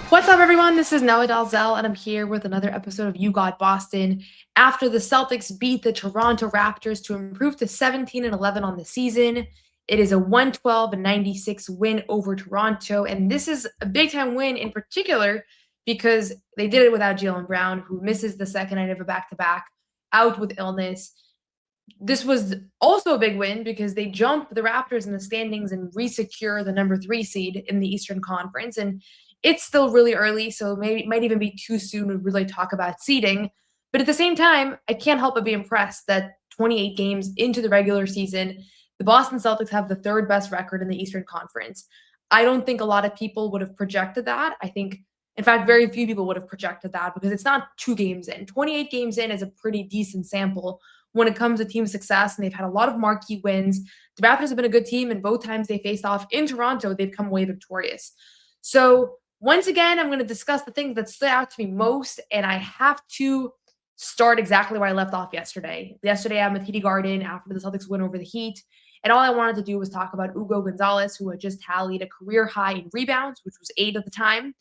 What's up, everyone? This is Noa Dalzell, and I'm here with another episode of You Got Boston. After the Celtics beat the Toronto Raptors to improve to 17-11 on the season, it is a 112-96 win over Toronto, and this is a big-time win in particular because they did it without Jaylen Brown, who misses the second night of a back-to-back, out with illness. This was also a big win because they jumped the Raptors in the standings and re-secure the number 3 seed in the Eastern Conference. And it's still really early, so maybe it might even be too soon to really talk about seeding. But at the same time, I can't help but be impressed that 28 games into the regular season, the Boston Celtics have the third best record in the Eastern Conference. I don't think a lot of people would have projected that. I think, in fact, very few people would have projected that because it's not 2 games in. 28 games in is a pretty decent sample when it comes to team success, and they've had a lot of marquee wins. The Raptors have been a good team, and both times they faced off in Toronto, they've come away victorious. So once again, I'm going to discuss the things that stood out to me most, and I have to start exactly where I left off yesterday. Yesterday, I'm at TD Garden after the Celtics win over the Heat, and all I wanted to do was talk about Hugo Gonzalez, who had just tallied a career high in rebounds, which was 8 at the time,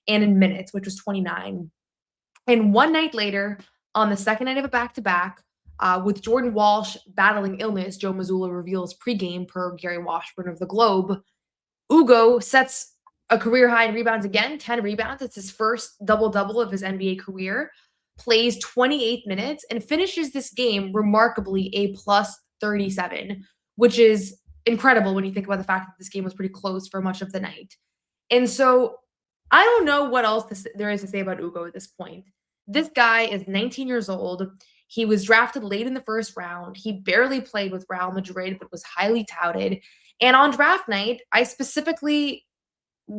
and in minutes, which was 29. And one night later, on the second night of a back-to-back, with Jordan Walsh battling illness, Joe Mazzulla reveals pregame per Gary Washburn of the Globe, Hugo sets a career high in rebounds again, 10 rebounds. It's his first double-double of his NBA career, plays 28 minutes, and finishes this game remarkably a plus 37, which is incredible when you think about the fact that this game was pretty close for much of the night. And so I don't know what else there is to say about Hugo at this point. This guy is 19 years old. He was drafted late in the first round. He barely played with Real Madrid, but was highly touted. And on draft night, I specifically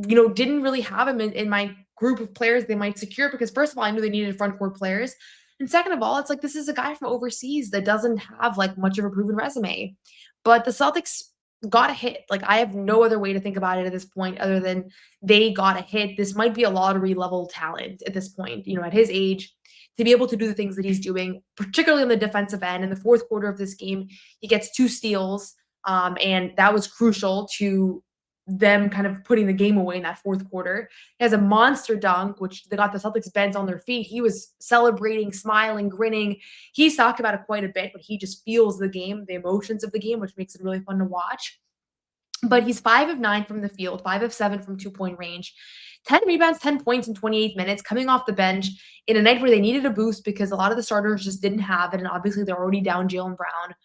didn't really have him in my group of players they might secure because, first of all, I knew they needed front court players. And second of all, it's like this is a guy from overseas that doesn't have like much of a proven resume. But the Celtics got a hit. Like, I have no other way to think about it at this point other than they got a hit. This might be a lottery level talent at this point, at his age, to be able to do the things that he's doing, particularly on the defensive end. In the fourth quarter of this game, he gets 2 steals, and that was crucial to them kind of putting the game away in that fourth quarter. He has a monster dunk, which they got the Celtics bent on their feet. He was celebrating, smiling, grinning. He's talked about it quite a bit, but he just feels the game, the emotions of the game, which makes it really fun to watch. But he's 5 of 9 from the field, 5 of 7 from 2-point range, 10 rebounds, 10 points in 28 minutes, coming off the bench in a night where they needed a boost because a lot of the starters just didn't have it, and obviously they're already down Jaylen Brown.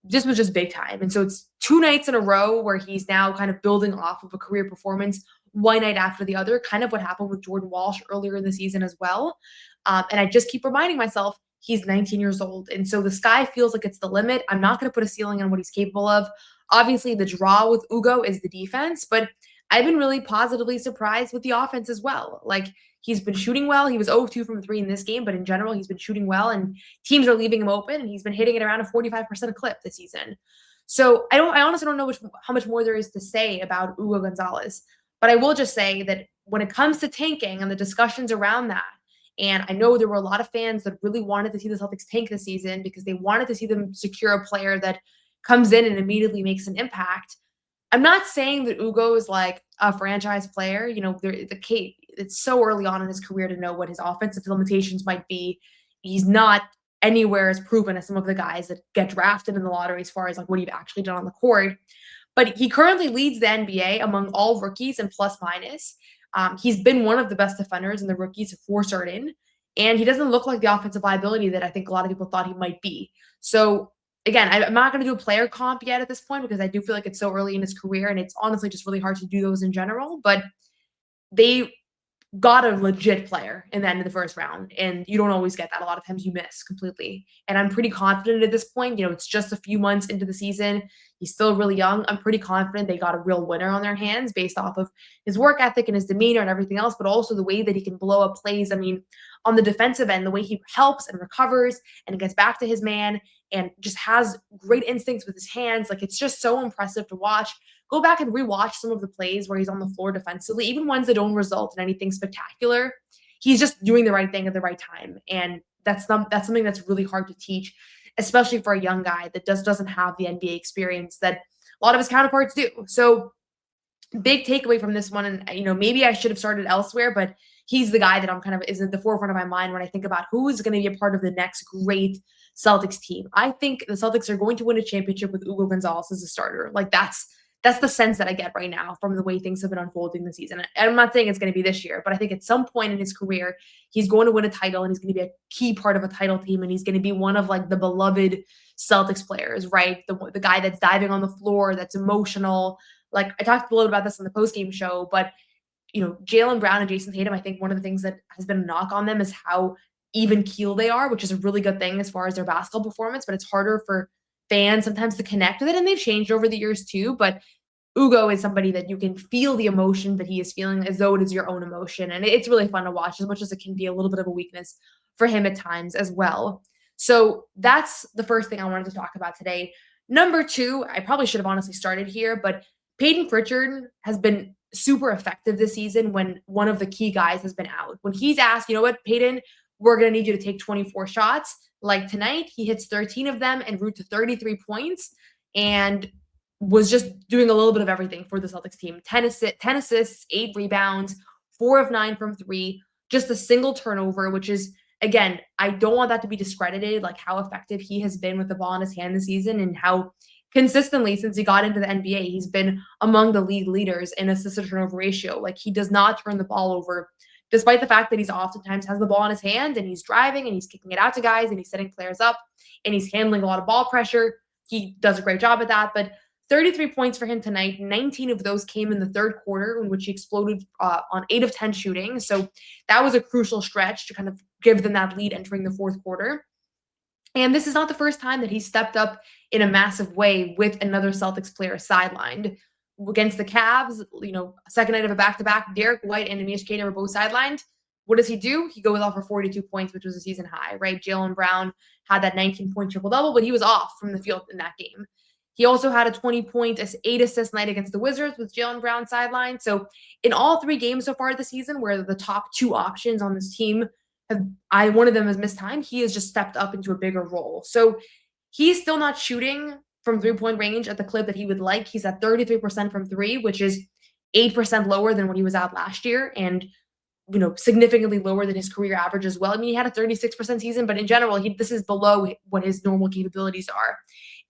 This was just big time. And so it's 2 nights in a row where he's now kind of building off of a career performance one night after the other, kind of what happened with Jordan Walsh earlier in the season as well. And I just keep reminding myself, he's 19 years old. And so the sky feels like it's the limit. I'm not going to put a ceiling on what he's capable of. Obviously, the draw with Hugo is the defense, but I've been really positively surprised with the offense as well. Like, he's been shooting well. He was 0 of 2 from 3 in this game, but in general, he's been shooting well, and teams are leaving him open, and he's been hitting it around a 45% clip this season. So I honestly don't know how much more there is to say about Hugo Gonzalez, but I will just say that when it comes to tanking and the discussions around that, and I know there were a lot of fans that really wanted to see the Celtics tank this season because they wanted to see them secure a player that comes in and immediately makes an impact. I'm not saying that Hugo is like a franchise player. It's so early on in his career to know what his offensive limitations might be. He's not anywhere as proven as some of the guys that get drafted in the lottery as far as like what he's actually done on the court. But he currently leads the NBA among all rookies in plus minus. He's been one of the best defenders in the rookies for certain. And he doesn't look like the offensive liability that I think a lot of people thought he might be. So again, I'm not going to do a player comp yet at this point because I do feel like it's so early in his career, and it's honestly just really hard to do those in general. But they got a legit player in the end of the first round, and you don't always get that. A lot of times you miss completely. And I'm pretty confident at this point. It's just a few months into the season. He's still really young. I'm pretty confident they got a real winner on their hands based off of his work ethic and his demeanor and everything else, but also the way that he can blow up plays. I mean, on the defensive end, the way he helps and recovers and gets back to his man and just has great instincts with his hands. Like, it's just so impressive to watch. Go back and rewatch some of the plays where he's on the floor defensively, even ones that don't result in anything spectacular. He's just doing the right thing at the right time. And that's something that's really hard to teach, especially for a young guy that doesn't have the NBA experience that a lot of his counterparts do. So big takeaway from this one, and maybe I should have started elsewhere, but he's the guy that I'm kind of is at the forefront of my mind when I think about who is going to be a part of the next great Celtics team. I think the Celtics are going to win a championship with Hugo Gonzalez as a starter. Like that's the sense that I get right now from the way things have been unfolding this season. And I'm not saying it's going to be this year, but I think at some point in his career, he's going to win a title and he's going to be a key part of a title team, and he's going to be one of like the beloved Celtics players, right? The guy that's diving on the floor, that's emotional. Like I talked a little about this on the postgame show, but Jaylen Brown and Jason Tatum, I think one of the things that has been a knock on them is how even keel they are, which is a really good thing as far as their basketball performance, but it's harder for fans sometimes to connect with it. And they've changed over the years too, but Ugo is somebody that you can feel the emotion that he is feeling as though it is your own emotion. And it's really fun to watch, as much as it can be a little bit of a weakness for him at times as well. So that's the first thing I wanted to talk about today. Number two, I probably should have honestly started here, but Payton Pritchard has been super effective this season when one of the key guys has been out. When he's asked, you know what, Payton, we're going to need you to take 24 shots. Like tonight, he hits 13 of them en route to 33 points and was just doing a little bit of everything for the Celtics team. 10 assists, 8 rebounds, 4 of 9 from 3, just a single turnover, which is, again, I don't want that to be discredited, like how effective he has been with the ball in his hand this season and how consistently since he got into the NBA, he's been among the league leaders in assist to turnover ratio. Like he does not turn the ball over, despite the fact that he's oftentimes has the ball in his hand and he's driving and he's kicking it out to guys and he's setting players up and he's handling a lot of ball pressure. He does a great job at that, but 33 points for him tonight. 19 of those came in the third quarter, in which he exploded on 8 of 10 shooting. So that was a crucial stretch to kind of give them that lead entering the fourth quarter. And this is not the first time that he stepped up in a massive way with another Celtics player sidelined. Against the Cavs, second night of a back-to-back, Derek White and Amish Kata were both sidelined. What does he do? He goes off for 42 points, which was a season high, right? Jaylen Brown had that 19-point triple-double, but he was off from the field in that game. He also had a 20-point, 8-assist night against the Wizards with Jaylen Brown sidelined. So in all 3 games so far this season, where the top 2 options on this team one of them has missed time, he has just stepped up into a bigger role. So he's still not shooting from 3-point range at the clip that he would like. He's at 33% from 3, which is 8% lower than what he was at last year, and significantly lower than his career average as well. I mean, he had a 36% season, but in general, this is below what his normal capabilities are.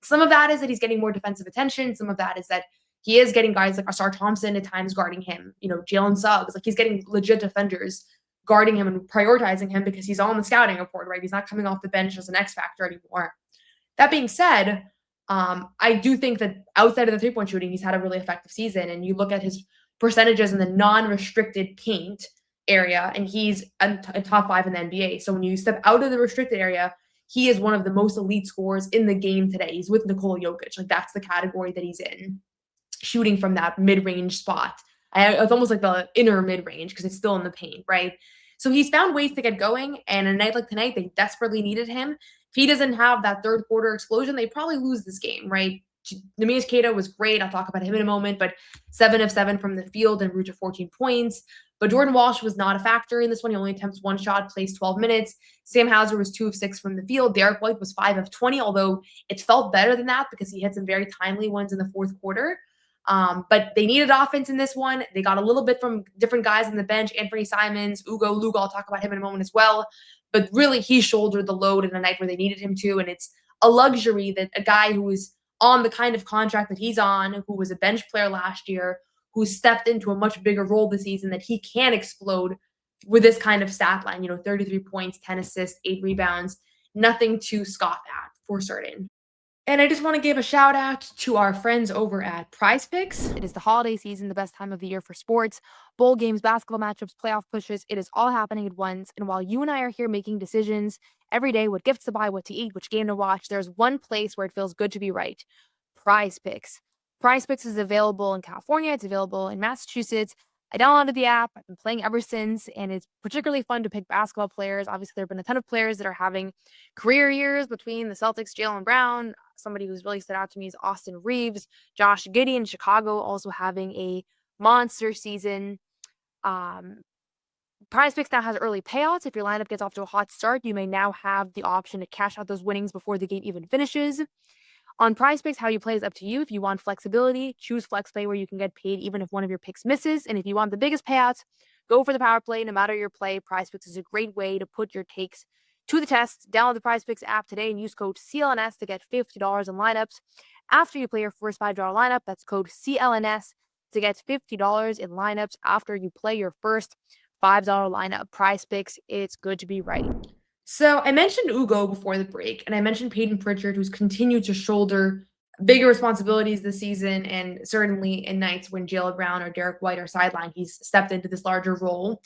Some of that is that he's getting more defensive attention. Some of that is that he is getting guys like Asar Thompson at times guarding him. Jalen Suggs, like he's getting legit defenders guarding him and prioritizing him because he's on the scouting report, right? He's not coming off the bench as an X factor anymore. That being said, I do think that outside of the 3-point shooting, he's had a really effective season. And you look at his percentages in the non-restricted paint area, and he's a top 5 in the NBA. So when you step out of the restricted area, he is one of the most elite scorers in the game today. He's with Nikola Jokic. Like that's the category that he's in, shooting from that mid-range spot. It's almost like the inner mid-range because it's still in the paint, right? So he's found ways to get going, and a night like tonight, they desperately needed him. If he doesn't have that third quarter explosion, they probably lose this game, right? Amish Kata was great. I'll talk about him in a moment, but 7 of 7 from the field and route to 14 points. But Jordan Walsh was not a factor in this one. He only attempts 1 shot, plays 12 minutes. Sam Hauser was 2 of 6 from the field. Derek White was 5 of 20, although it felt better than that because he had some very timely ones in the fourth quarter. But they needed offense in this one. They got a little bit from different guys on the bench, Anthony Simons, Hugo, Luka, I'll talk about him in a moment as well. But really, he shouldered the load in a night where they needed him to, and it's a luxury that a guy who is on the kind of contract that he's on, who was a bench player last year, who stepped into a much bigger role this season, that he can explode with this kind of stat line, 33 points, 10 assists, 8 rebounds, nothing to scoff at for certain. And I just want to give a shout out to our friends over at PrizePicks. It is the holiday season, the best time of the year for sports, bowl games, basketball matchups, playoff pushes. It is all happening at once. And while you and I are here making decisions every day, what gifts to buy, what to eat, which game to watch, there's one place where it feels good to be right: PrizePicks. PrizePicks is available in California. It's available in Massachusetts. I downloaded the app. I've been playing ever since, and it's particularly fun to pick basketball players. Obviously, there have been a ton of players that are having career years between the Celtics, Jaylen Brown. Somebody who's really stood out to me is Austin Reeves. Josh Giddey in Chicago also having a monster season. PrizePicks now has early payouts. If your lineup gets off to a hot start, you may now have the option to cash out those winnings before the game even finishes. On PrizePicks, how you play is up to you. If you want flexibility, choose flex play where you can get paid even if one of your picks misses. And if you want the biggest payouts, go for the power play. No matter your play, PrizePicks is a great way to put your takes to the test. Download the PrizePicks app today and use code CLNS to get $50 in lineups. After you play your first $5 lineup, that's code CLNS to get $50 in lineups after you play your first $5 lineup. PrizePicks, it's good to be right. So I mentioned Hugo before the break, and I mentioned Payton Pritchard, who's continued to shoulder bigger responsibilities this season, and certainly in nights when Jaylen Brown or Derek White are sidelined, he's stepped into this larger role.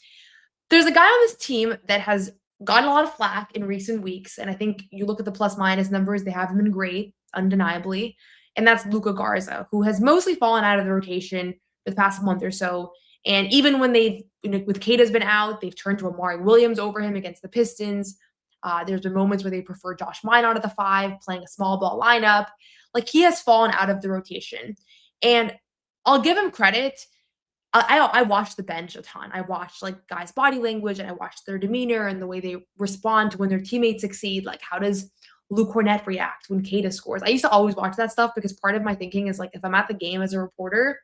There's a guy on this team that has gotten a lot of flack in recent weeks, and I think you look at the plus-minus numbers, they haven't been great, undeniably, and that's Luka Garza, who has mostly fallen out of the rotation for the past month or so. And even when with Kata's been out, they've turned to Amari Williams over him against the Pistons. There's been moments where they prefer Josh Minot at the 5, playing a small ball lineup. Like, he has fallen out of the rotation. And I'll give him credit. I watch the bench a ton. I watch like guys' body language, and I watch their demeanor and the way they respond to when their teammates succeed. Like, how does Luke Cornett react when Kata scores? I used to always watch that stuff because part of my thinking is like, if I'm at the game as a reporter,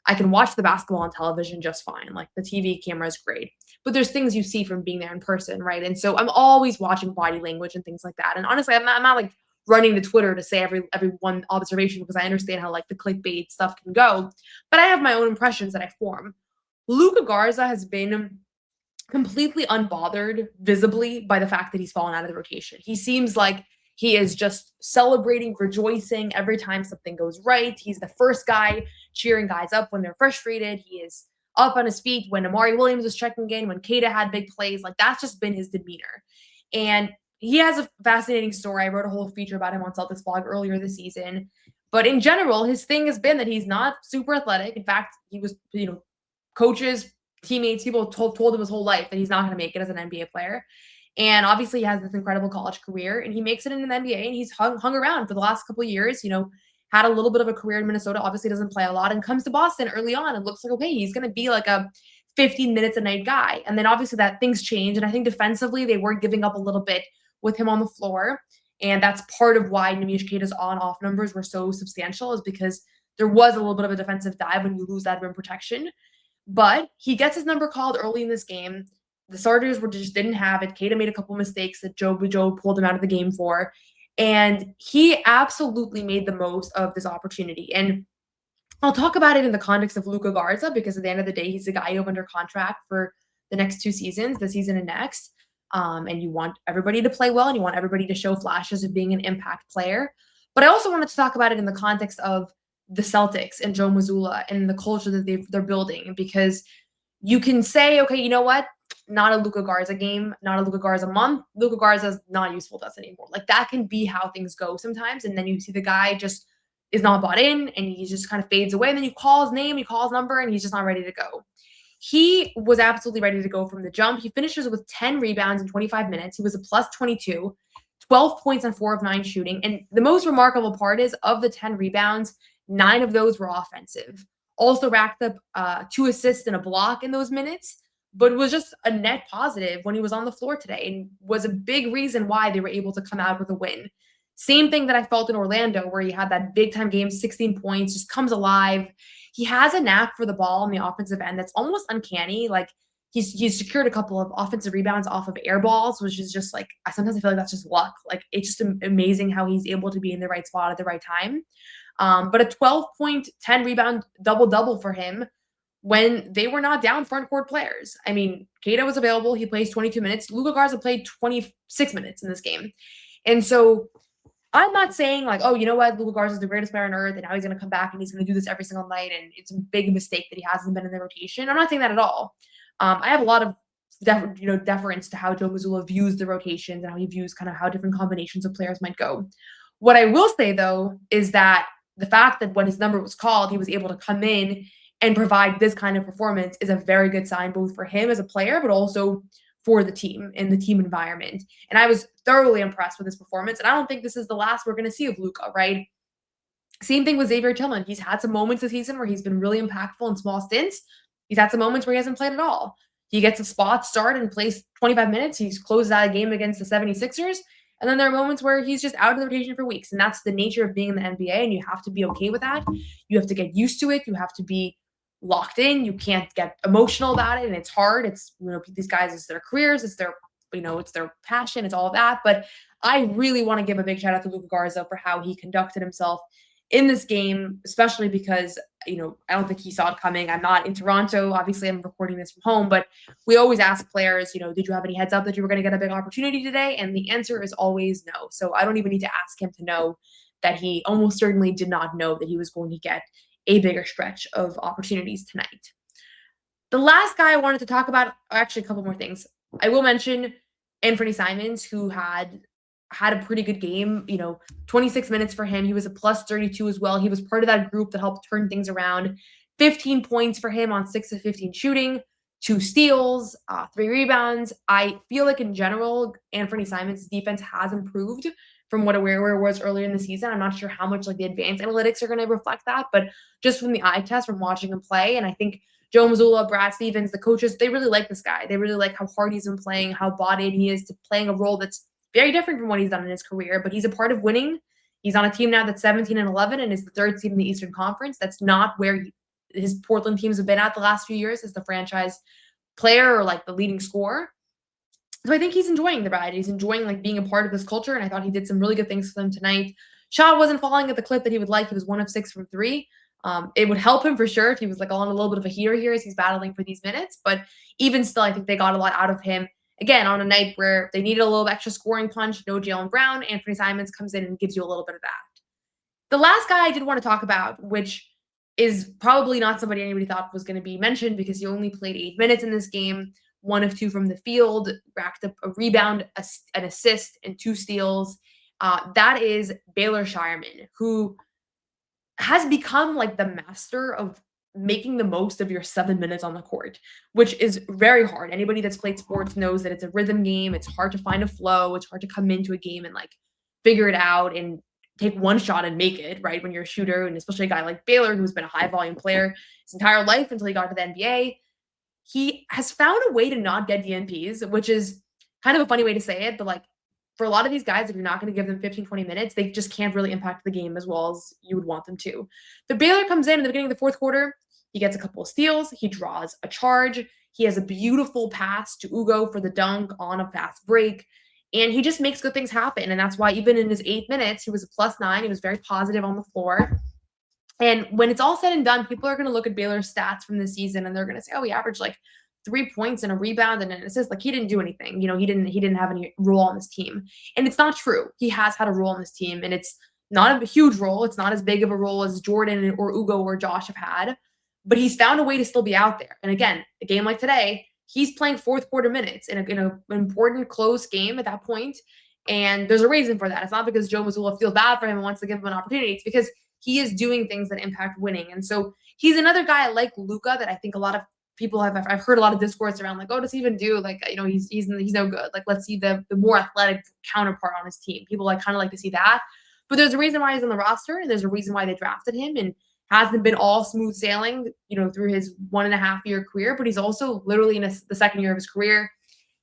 I can watch the basketball on television just fine. Like, the TV camera is great, but there's things you see from being there in person, right? And so I'm always watching body language and things like that. And honestly, I'm not like running to Twitter to say every one observation, because I understand how like the clickbait stuff can go, but I have my own impressions that I form. Luka Garza has been completely unbothered visibly by the fact that he's fallen out of the rotation. He seems like he is just celebrating, rejoicing every time something goes right. He's the first guy cheering guys up when they're frustrated. He is up on his feet when Amari Williams was checking in, when Kata had big plays. Like, that's just been his demeanor. And he has a fascinating story. I wrote a whole feature about him on Celtics blog earlier this season. But in general, his thing has been that he's not super athletic. In fact, he was, coaches, teammates, people told him his whole life that he's not going to make it as an NBA player. And obviously he has this incredible college career, and he makes it in the NBA, and he's hung around for the last couple of years, had a little bit of a career in Minnesota, obviously doesn't play a lot, and comes to Boston early on and looks like, okay, he's going to be like a 15 minutes a night guy. And then obviously that things change. And I think defensively they were giving up a little bit with him on the floor. And that's part of why Nemish Kata's on-off numbers were so substantial, is because there was a little bit of a defensive dive when you lose that rim protection. But he gets his number called early in this game. The starters just didn't have it. Kata made a couple mistakes that Joe pulled him out of the game for. And he absolutely made the most of this opportunity. And I'll talk about it in the context of Luka Garza, because at the end of the day, he's a guy you have under contract for the next 2 seasons, this season and next. And you want everybody to play well, and you want everybody to show flashes of being an impact player. But I also wanted to talk about it in the context of the Celtics and Joe Mazzulla and the culture that they're building, because you can say, okay, you know what? Not a Luka Garza game, not a Luka Garza month. Luka Garza is not useful to us anymore. Like, that can be how things go sometimes. And then you see the guy just is not bought in, and he just kind of fades away. And then you call his name, you call his number, and he's just not ready to go. He was absolutely ready to go from the jump. He finishes with 10 rebounds in 25 minutes. He was a plus 22, 12 points on 4 of 9 shooting. And the most remarkable part is, of the 10 rebounds, 9 of those were offensive. Also racked up 2 assists and a block in those minutes, but was just a net positive when he was on the floor today, and was a big reason why they were able to come out with a win. Same thing that I felt in Orlando, where he had that big-time game, 16 points, just comes alive. He has a knack for the ball on the offensive end that's almost uncanny. Like, he's secured a couple of offensive rebounds off of air balls, which is just like, sometimes I feel like that's just luck. Like, it's just amazing how he's able to be in the right spot at the right time. But a 12-point, 10-rebound double-double for him when they were not down front court players. I mean, Kata was available. He plays 22 minutes. Luka Garza played 26 minutes in this game. And so I'm not saying like, oh, you know what? Luka Garza is the greatest player on earth, and now he's going to come back and he's going to do this every single night, and it's a big mistake that he hasn't been in the rotation. I'm not saying that at all. I have a lot of deference to how Joe Mazzulla views the rotations and how he views kind of how different combinations of players might go. What I will say, though, is that the fact that when his number was called, he was able to come in and provide this kind of performance is a very good sign, both for him as a player, but also for the team and the team environment. And I was thoroughly impressed with his performance. And I don't think this is the last we're going to see of Luka, right? Same thing with Xavier Tillman. He's had some moments this season where he's been really impactful in small stints. He's had some moments where he hasn't played at all. He gets a spot start and plays 25 minutes. He's closed out a game against the 76ers. And then there are moments where he's just out of the rotation for weeks. And that's the nature of being in the NBA. And you have to be okay with that. You have to get used to it. You have to be locked in. You can't get emotional about it. And it's hard. It's, these guys, it's their careers. It's their, it's their passion. It's all of that. But I really want to give a big shout out to Luka Garza for how he conducted himself in this game, especially because, I don't think he saw it coming. I'm not in Toronto. Obviously, I'm recording this from home, but we always ask players, did you have any heads up that you were going to get a big opportunity today? And the answer is always no. So I don't even need to ask him to know that he almost certainly did not know that he was going to get a bigger stretch of opportunities tonight. The last guy I wanted to talk about, actually a couple more things. I will mention Anthony Simons, who had a pretty good game, 26 minutes for him. He was a plus 32 as well. He was part of that group that helped turn things around. 15 points for him on 6 of 15 shooting, 2 steals, 3 rebounds. I feel like in general, Anthony Simons' defense has improved from where it was earlier in the season. I'm not sure how much the advanced analytics are going to reflect that, but just from the eye test, from watching him play, and I think Joe Mazzulla, Brad Stevens, the coaches, they really like this guy. They really like how hard he's been playing, how bought in he is to playing a role that's very different from what he's done in his career, but he's a part of winning. He's on a team now that's 17-11 and is the 3rd seed in the Eastern Conference. That's not where his Portland teams have been at the last few years as the franchise player or the leading scorer. So I think he's enjoying the ride. He's enjoying being a part of this culture, and I thought he did some really good things for them tonight. Shot wasn't falling at the clip that he would like. He was 1 of 6 from 3. It would help him for sure if he was on a little bit of a heater here as he's battling for these minutes, but even still, I think they got a lot out of him. Again, on a night where they needed a little extra scoring punch, no Jaylen Brown, Anthony Simons comes in and gives you a little bit of that. The last guy I did want to talk about, which is probably not somebody anybody thought was going to be mentioned because he only played 8 minutes in this game, 1 of 2 from the field, racked up a rebound, an assist, and 2 steals. That is Baylor Scheierman, who has become the master of making the most of your 7 minutes on the court, which is very hard. Anybody that's played sports knows that it's a rhythm game. It's hard to find a flow. It's hard to come into a game and figure it out and take one shot and make it, right? When you're a shooter, and especially a guy like Baylor, who's been a high volume player his entire life until he got to the NBA, he has found a way to not get DNPs, which is kind of a funny way to say it, but for a lot of these guys, if you're not going to give them 15, 20 minutes, they just can't really impact the game as well as you would want them to. The Baylor comes in the beginning of the 4th quarter. He gets a couple of steals. He draws a charge. He has a beautiful pass to Hugo for the dunk on a fast break. And he just makes good things happen. And that's why even in his 8 minutes, he was a +9. He was very positive on the floor. And when it's all said and done, people are going to look at Baylor's stats from this season and they're going to say, oh, he averaged 3 points and a rebound and an assist. He didn't do anything. He didn't have any role on this team. And it's not true. He has had a role on this team, and it's not a huge role. It's not as big of a role as Jordan or Hugo or Josh have had, but he's found a way to still be out there. And again, a game like today, he's playing 4th quarter minutes in an important close game at that point. And there's a reason for that. It's not because Joe Mazzulla feels bad for him and wants to give him an opportunity. It's because he is doing things that impact winning. And so he's another guy like Luka that I think a lot of people I've heard a lot of discourse around oh, does he even do he's no good. Let's see the more athletic counterpart on his team. People kind of like to see that. But there's a reason why he's on the roster, and there's a reason why they drafted him, and hasn't been all smooth sailing, through his 1.5-year career, but he's also literally in the 2nd year of his career.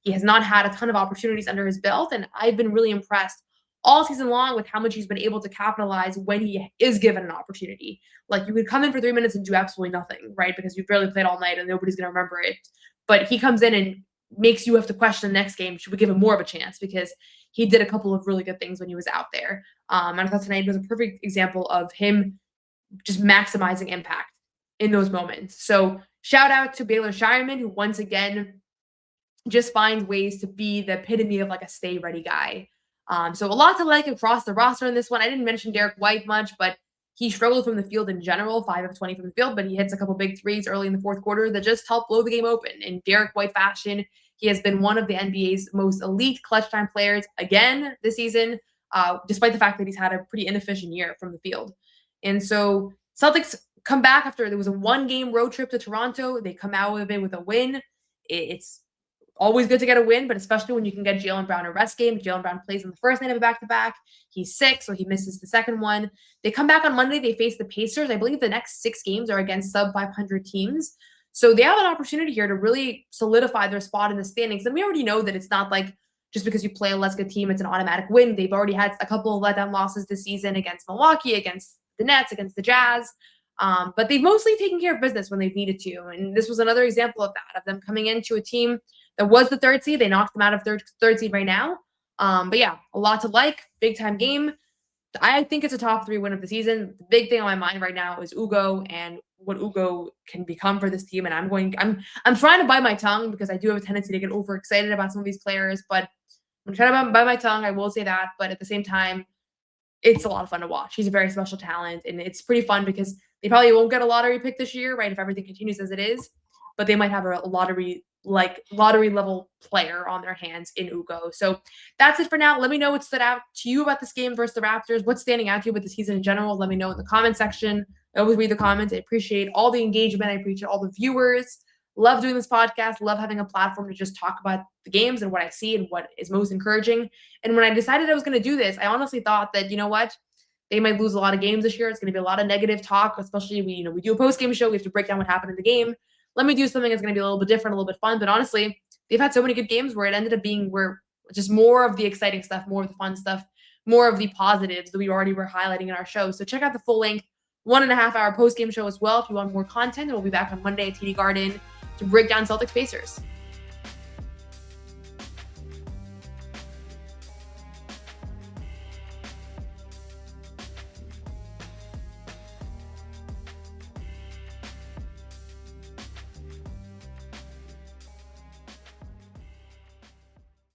He has not had a ton of opportunities under his belt, and I've been really impressed all season long with how much he's been able to capitalize when he is given an opportunity. You could come in for 3 minutes and do absolutely nothing, right? Because you've barely played all night and nobody's going to remember it. But he comes in and makes you have to question the next game. Should we give him more of a chance? Because he did a couple of really good things when he was out there. And I thought tonight was a perfect example of him just maximizing impact in those moments. So shout out to Baylor Scheierman, who once again just finds ways to be the epitome of a stay ready guy. So a lot to like across the roster in this one. I didn't mention Derek White much, but he struggled from the field in general, 5 of 20 from the field, but he hits a couple big threes early in the 4th quarter that just helped blow the game open. In Derek White fashion, he has been one of the NBA's most elite clutch time players again this season, despite the fact that he's had a pretty inefficient year from the field. And so Celtics come back after there was a 1-game road trip to Toronto. They come out of it with a win. It's always good to get a win, but especially when you can get Jaylen Brown a rest game. Jaylen Brown plays on the first night of a back-to-back. He's sick, so he misses the second one. They come back on Monday. They face the Pacers. I believe the next 6 games are against sub-500 teams. So they have an opportunity here to really solidify their spot in the standings. And we already know that it's not just because you play a less good team, it's an automatic win. They've already had a couple of letdown losses this season against Milwaukee, against the Nets, against the Jazz. But they've mostly taken care of business when they've needed to. And this was another example of that, of them coming into a team that was the 3rd seed. They knocked them out of third seed right now. But yeah, a lot to like. Big time game. I think it's a top 3 win of the season. The big thing on my mind right now is Hugo and what Hugo can become for this team. And I'm trying to bite my tongue because I do have a tendency to get overexcited about some of these players, but I'm trying to bite my tongue. I will say that. But at the same time, it's a lot of fun to watch. He's a very special talent, and it's pretty fun because they probably won't get a lottery pick this year, right? If everything continues as it is, but they might have a lottery level player on their hands in Hugo. So that's it for now. Let me know what stood out to you about this game versus the Raptors. What's standing out to you with the season in general? Let me know in the comment section. I always read the comments. I appreciate all the engagement. I appreciate all the viewers. Love doing this podcast. Love having a platform to just talk about the games and what I see and what is most encouraging. And when I decided I was going to do this, I honestly thought that, you know what? They might lose a lot of games this year. It's going to be a lot of negative talk, especially we do a post-game show. We have to break down what happened in the game. Let me do something that's going to be a little bit different, a little bit fun. But honestly, they've had so many good games where it ended up being where just more of the exciting stuff, more of the fun stuff, more of the positives that we already were highlighting in our show. So check out the full-length 1.5-hour post-game show as well if you want more content. And we'll be back on Monday at TD Garden to break down Celtics Pacers.